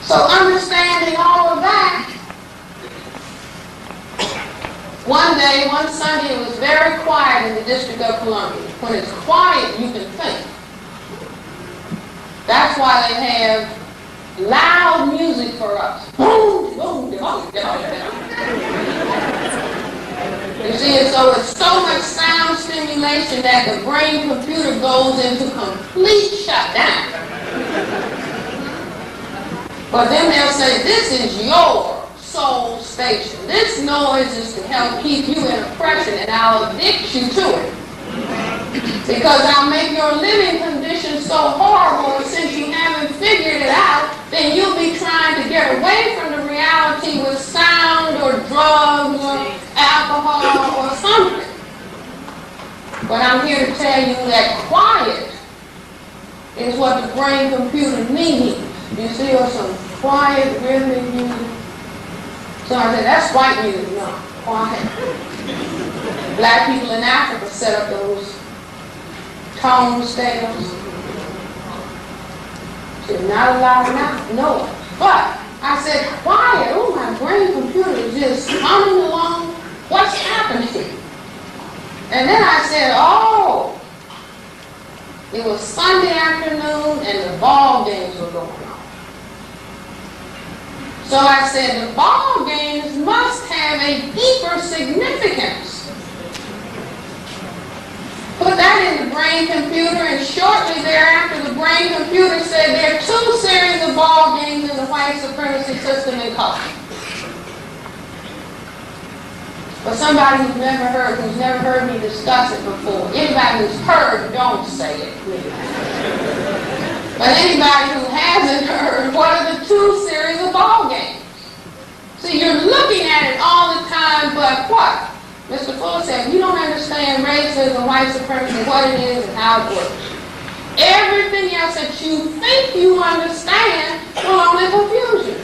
So understanding all of that, one Sunday it was very quiet in the District of Columbia. When it's quiet, you can think. That's why they have loud music for us. You see, and so it's so much sound stimulation that the brain computer goes into complete shutdown. But then they'll say, this is your soul station. This noise is to help keep you in oppression, and I'll addict you to it. Because I'll make your living conditions so horrible, and since you haven't figured it out, then you'll be trying to get away from the reality with sound or drugs or alcohol or something. But I'm here to tell you that quiet is what the brain computer needs. You see, or some quiet rhythmic music. So I said, that's white music, no, quiet. Black people in Africa set up those tone scales. You're not allowed now, no. But I said, quiet, oh, my brain computer is just humming along. What's happening? And then I said, oh, it was Sunday afternoon and the ball games were going on. So I said, the ball games must have a deeper significance. Put that in the brain computer, and shortly thereafter the brain computer said there are 2 series of ball games in the white supremacy system in culture. For somebody who's never heard me discuss it before, anybody who's heard, don't say it, please. But anybody who hasn't heard, what are the 2 series of ball games? See, you're looking at it all the time, but what? Mr. Fuller said, you don't understand racism, white supremacy, what it is and how it works. Everything else that you think you understand will only confuse you.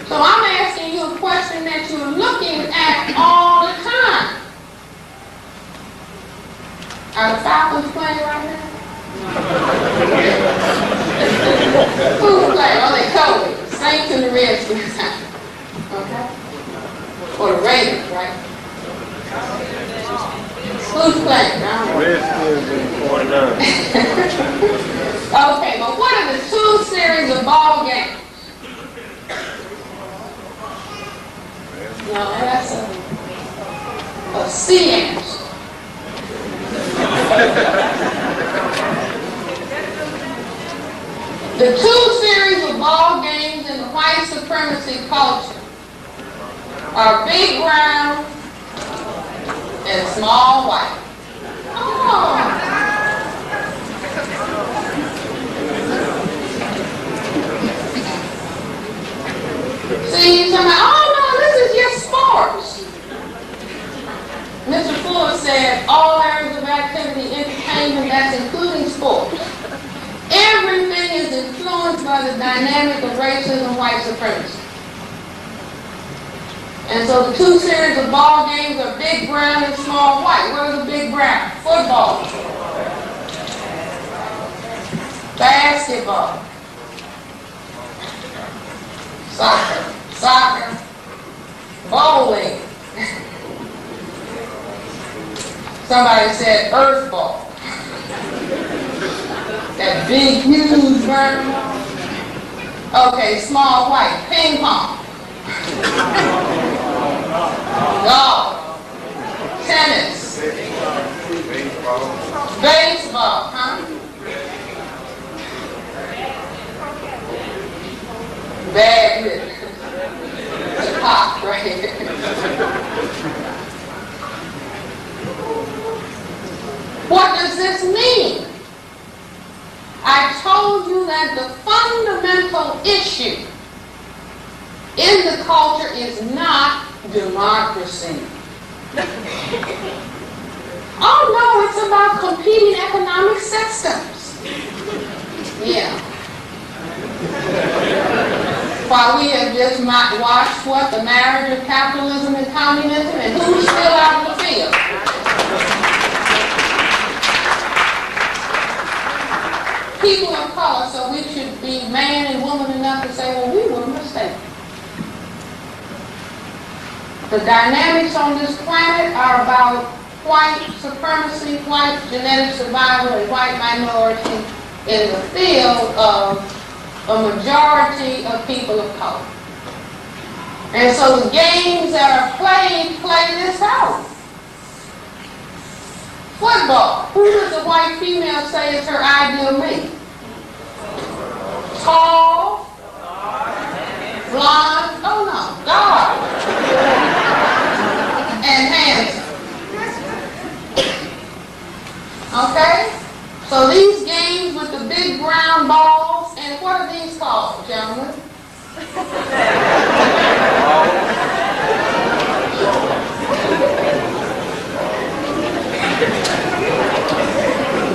So I'm asking you a question that you're looking at all the time. Are the Falcons playing right now? Who's playing? Oh, they told me. Saints and the Redskins. Okay? Or the Raiders, right? Who's playing? Redskins and 49. Okay, but what are the 2 series of ball games? No, that's a C answer. The 2 series of ball games in the white supremacy culture are big brown and small white. Oh. See, somebody, oh no, this is just sports. Mr. Fuller said all areas of activity, entertainment, that's including sports. Everything is influenced by the dynamic of racism and white supremacy. And so the 2 series of ball games are big brown and small white. What is a big brown? Football. Basketball. Soccer. Bowling. Somebody said earth ball. That big, huge brown ball. Okay, small white. Ping pong. Golf, tennis, baseball, huh? Badminton, pop, right? What does this mean? I told you that the fundamental issue in the culture is not democracy. Oh no, it's about competing economic systems. Yeah. While we have just watched what, the marriage of capitalism and communism, and who's still out in the field? People of color, so we should be man and woman enough to say, well, we were mistaken. The dynamics on this planet are about white supremacy, white genetic survival, and white minority in the field of a majority of people of color. And so the games that are played play this out. Football. Who does the white female say is her ideal mate? Tall, blonde, oh no, dark, and handsome. Okay? So these games with the big brown balls, and what are these called, gentlemen?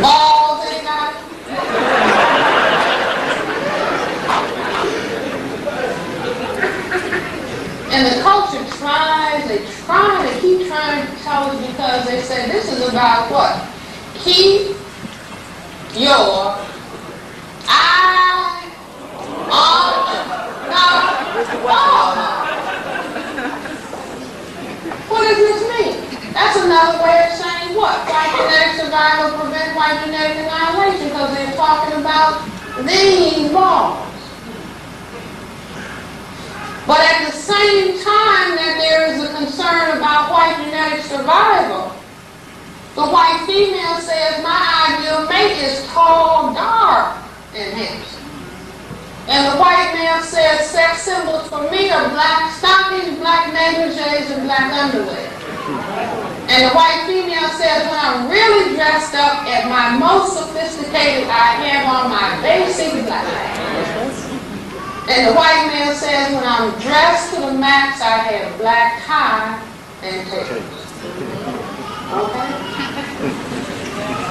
Balls, anybody? And the culture they keep trying to tell us, because they say this is about what? Keep your eye on That's another way of saying what? White genetic survival prevent white genetic annihilation, because they're talking about these laws. But at the same time that there is a concern about white genetic survival, the white female says, my ideal mate is tall, dark, and handsome. And the white male says, sex symbols for me are black stockings, black negligees, and black underwear. And the white female says, when I'm really dressed up at my most sophisticated, I have on my basic black. And the white male says, when I'm dressed to the max, I have black tie and tails. Okay?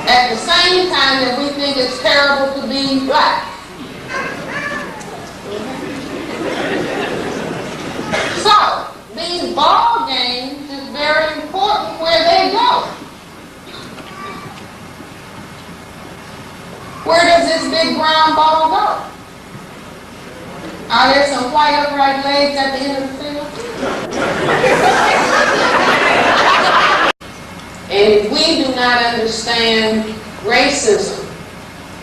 At the same time that we think it's terrible to be black. So, these ball games is very important where they go. Where does this big brown ball go? Are there some white upright legs at the end of the field? And if we do not understand racism,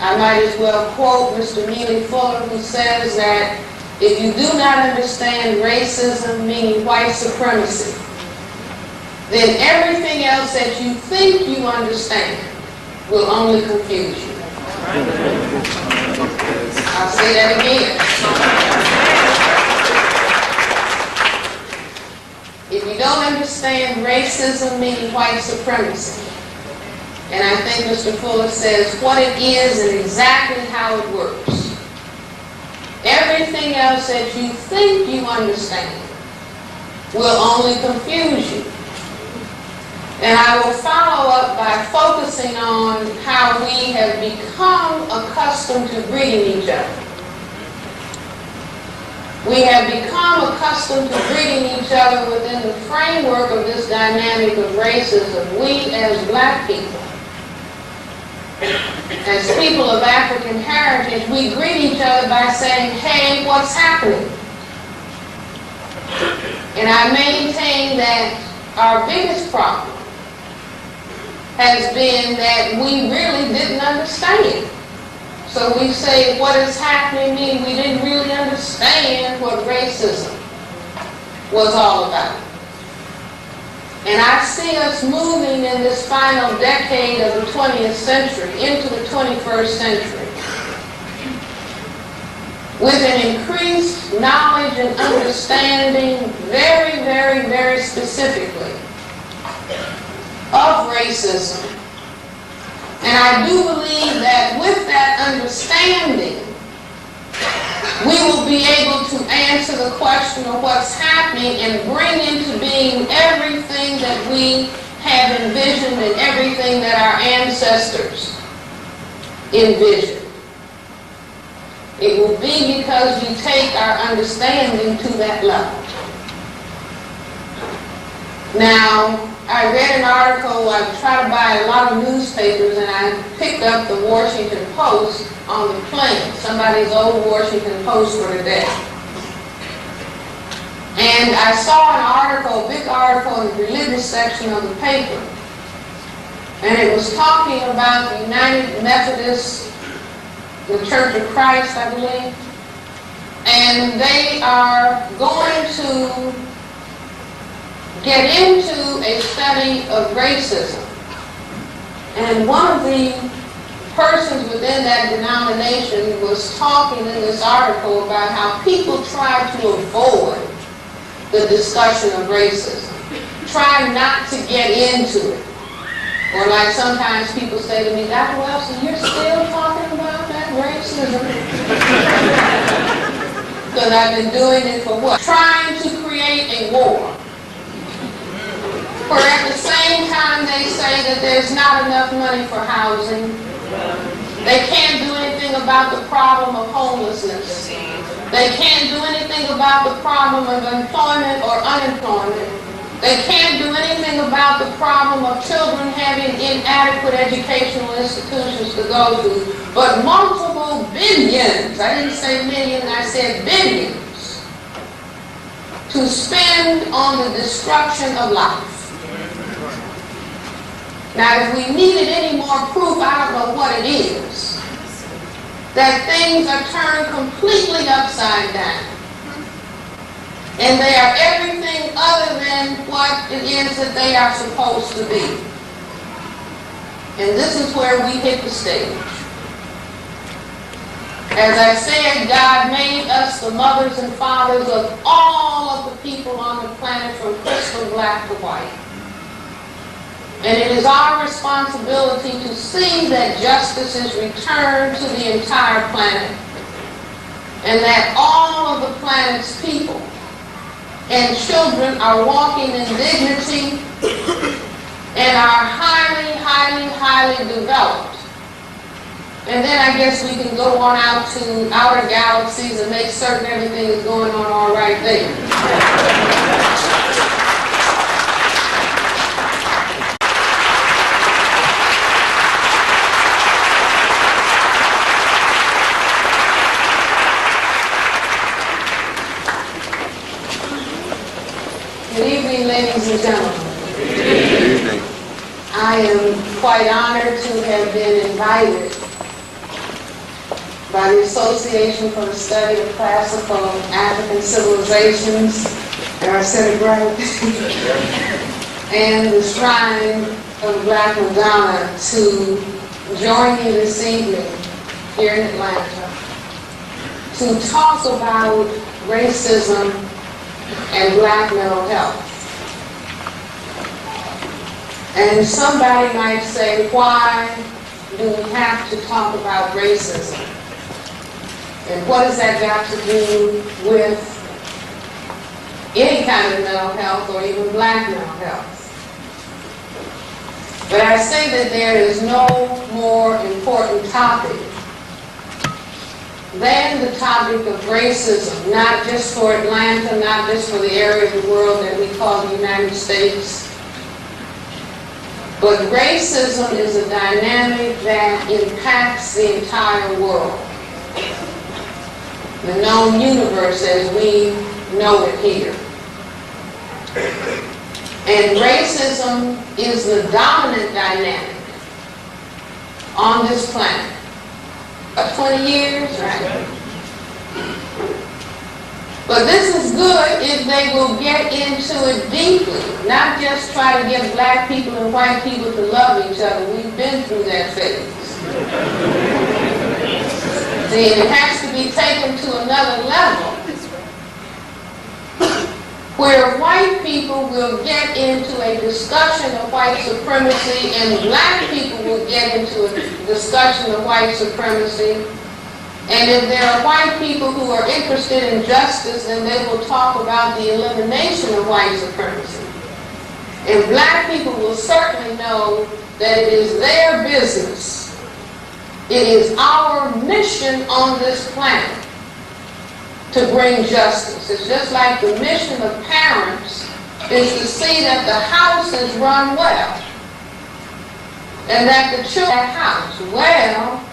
I might as well quote Mr. Neely Fuller, who says that if you do not understand racism, meaning white supremacy, then everything else that you think you understand will only confuse you. I'll say that again. If you don't understand racism, meaning white supremacy, and I think Mr. Fuller says what it is and exactly how it works, everything else that you think you understand will only confuse you. And I will follow up by focusing on how we have become accustomed to greeting each other. We have become accustomed to greeting each other within the framework of this dynamic of racism. We as black people, as people of African heritage, we greet each other by saying, hey, what's happening? And I maintain that our biggest problem has been that we really didn't understand. So we say what is happening means we didn't really understand what racism was all about. And I see us moving in this final decade of the 20th century into the 21st century with an increased knowledge and understanding very, very, very specifically of racism. And I do believe that with that understanding, we will be able to answer the question of what's happening and bring into being everything that we have envisioned and everything that our ancestors envisioned. It will be because we take our understanding to that level. Now, I read an article, I try to buy a lot of newspapers, and I picked up the Washington Post on the plane, somebody's old Washington Post for today. And I saw an article, a big article in the religious section of the paper, and it was talking about the United Methodist, the Church of Christ, I believe, and they are going to get into a study of racism. And one of the persons within that denomination was talking in this article about how people try to avoid the discussion of racism, try not to get into it. Or like sometimes people say to me, Dr. Welsing, you're still talking about that racism? Because I've been doing it for what? Trying to create a war. Where at the same time they say that there's not enough money for housing. They can't do anything about the problem of homelessness. They can't do anything about the problem of employment or unemployment. They can't do anything about the problem of children having inadequate educational institutions to go to. But multiple billions, I didn't say million, I said billions, to spend on the destruction of life. Now, if we needed any more proof, I don't know what it is, that things are turned completely upside down. And they are everything other than what it is that they are supposed to be. And this is where we hit the stage. As I said, God made us the mothers and fathers of all of the people on the planet, from crystal black to white. And it is our responsibility to see that justice is returned to the entire planet, and that all of the planet's people and children are walking in dignity and are highly, highly, highly developed. And then I guess we can go on out to outer galaxies and make certain everything is going on all right there. Good evening, ladies and gentlemen. Good evening. I am quite honored to have been invited by the Association for the Study of Classical African Civilizations, and I said it right, and the Shrine of Black Madonna to join me this evening here in Atlanta to talk about racism and black mental health. And somebody might say, why do we have to talk about racism? And what has that got to do with any kind of mental health or even black mental health? But I say that there is no more important topic than the topic of racism, not just for Atlanta, not just for the area of the world that we call the United States. But racism is a dynamic that impacts the entire world, the known universe as we know it here. And racism is the dominant dynamic on this planet. 20 years, right? But this is good if they will get into it deeply, not just try to get black people and white people to love each other. We've been through that phase. See, it has to be taken to another level, where white people will get into a discussion of white supremacy and black people will get into a discussion of white supremacy. And if there are white people who are interested in justice, then they will talk about the elimination of white supremacy. And black people will certainly know that it is their business. It is our mission on this planet to bring justice. It's just like the mission of parents is to see that the house is run well and that the children at house. Well,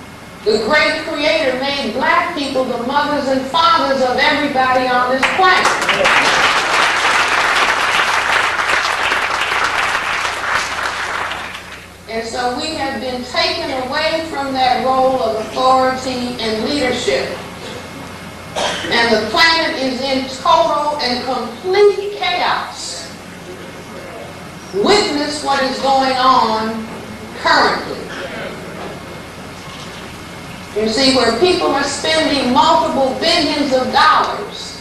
the great creator made black people the mothers and fathers of everybody on this planet. And so we have been taken away from that role of authority and leadership. And the planet is in total and complete chaos. Witness what is going on currently. You see, where people are spending multiple billions of dollars